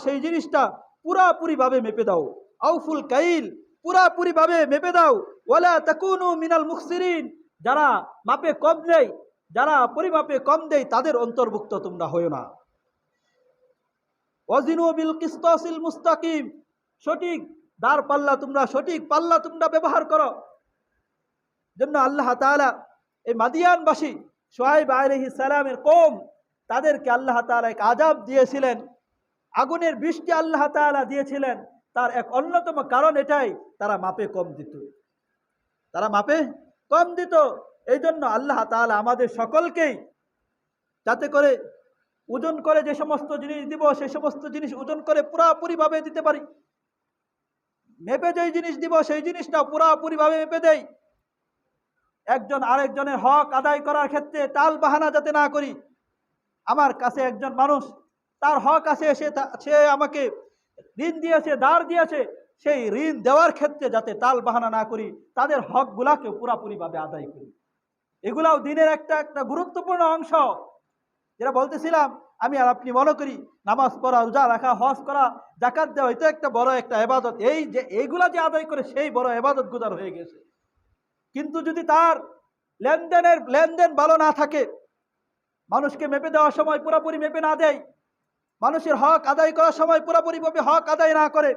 সেই জিনিসটা পুরাপুরিভাবে মেপে দাও। আউফুল কাইল, পুরাপুরিভাবে মেপে দাও। ওয়ালা তাকুনু মিনাল মুখসিরিন, যারা মাপে কম দেয়, যারা পরিমাপে কম দেয় তাদের অন্তর্ভুক্ত তোমরা হয়ো না। ওয়াজিনু বিল কিসতাসিল মুস্তাকিম, সঠিক পাল্লা তোমরা ব্যবহার করো। জন্য আল্লাহ তাআলা এই মাদিয়ানবাসী শুআইব আলাইহিস সালামের কওম, তাদেরকে আল্লাহ তাআলা এক আযাব দিয়েছিলেন, আগুনের বৃষ্টি আল্লাহ তাআলা দিয়েছিলেন। তার এক অন্যতম কারণ এটাই, তারা মাপে কম দিত। এই জন্য আল্লাহ তাআলা আমাদের সকলকেই যাতে করে ওজন করে যে সমস্ত জিনিস দিব সেই সমস্ত জিনিস ওজন করে পুরাপুরিভাবে দিতে পারি, মেপে যেই জিনিস দিব সেই জিনিসটা পুরাপুরিভাবে মেপে দেই। একজন আরেকজনের হক আদায় করার ক্ষেত্রে টাল বাহানা যাতে না করি। আমার কাছে একজন মানুষ, তার হক আছে, সে আমাকে ঋণ দিয়েছে, ধার দিয়েছে, সেই ঋণ দেওয়ার ক্ষেত্রে যাতে টাল বাহানা না করি, তাদের হকগুলাকে পুরাপুরিভাবে আদায় করি। এগুলাও দিনের একটা গুরুত্বপূর্ণ অংশ। যেটা বলতেছিলাম, আমি আর আপনি মনে করি নামাজ পড়া, রোজা রাখা, হজ করা, যাকাত দেওয়া এটা একটা বড় একটা ইবাদত, এইগুলা যে আদায় করে সেই বড় ইবাদত গুজার হয়ে গেছে। কিন্তু যদি তার লেনদেন ভালো না থাকে, মানুষকে মেপে দেওয়ার সময় পুরোপুরি মেপে না দেয়, মানুষের হক আদায় করার সময় পুরোপুরিভাবে হক আদায় না করে,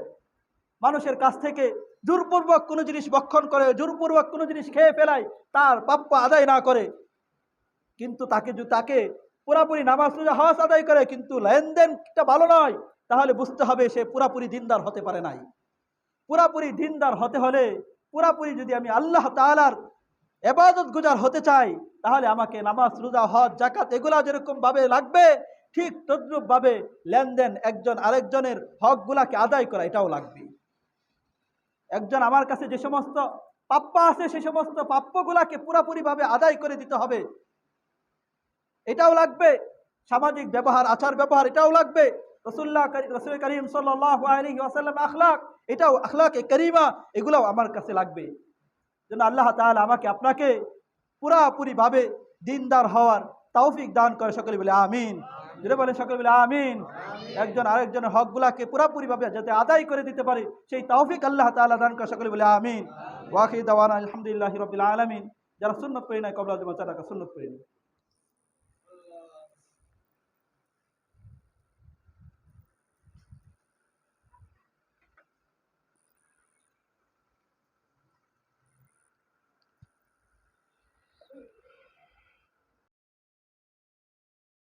মানুষের কাছ থেকে জোরপূর্বক কোনো জিনিস ভক্ষণ করে, জোরপূর্বক কোনো জিনিস খেয়ে ফেলায়, তার প্রাপ্য আদায় না করে, কিন্তু তাকে পুরাপুরি নামাজ রোজা হজ আদায় করে কিন্তু লেনদেনটা ভালো নয়, তাহলে বুঝতে হবে সে পুরাপুরি দিনদার হতে পারে নাই। পুরাপুরি দিনদার হতে হলে, পুরাপুরি যদি আমি আল্লাহ তাআলার ইবাদত গুজার হতে চাই, তাহলে আমাকে নামাজ রোজা হজ যাকাত এগুলা যেরকম ভাবে লাগবে, ঠিক তদ্রূপ ভাবে লেনদেন, একজন আরেকজনের হকগুলাকে আদায় করা এটাও লাগবে। একজন আমার কাছে যে সমস্ত প্রাপ্য আছে সেই সমস্ত প্রাপ্যগুলাকে পুরাপুরিভাবে আদায় করে দিতে হবে, এটাও লাগবে। সামাজিক ব্যবহার, আচার ব্যবহার এটাও লাগবে। রাসূল করিম সাল্লাল্লাহু আলাইহি ওয়াসাল্লাম আখলাক, এটাও আখলাকে কারিমা, এগুলাও আমার কাছে লাগবে। যেন আল্লাহ তাআলা আমাকে আপনাকে পুরাপুরিভাবে দিনদার হওয়ার তৌফিক দান করে, সকলে বলে আমিন। যেটা বলেন সকলে বলে আমিন। একজন আরেকজনের হকগুলাকে পুরাপুরিভাবে যাতে আদায় করে দিতে পারে সেই তৌফিক আল্লাহ তাআলা দান করে, সকলে বলে আমিন। ওয়া আখিরু দাওয়ানা আলহামদুলিল্লাহি রাব্বিল আলামিন। যারা সুন্নত পড়ে নাই কবলা জমা চাটাকা সুন্নত পড়ে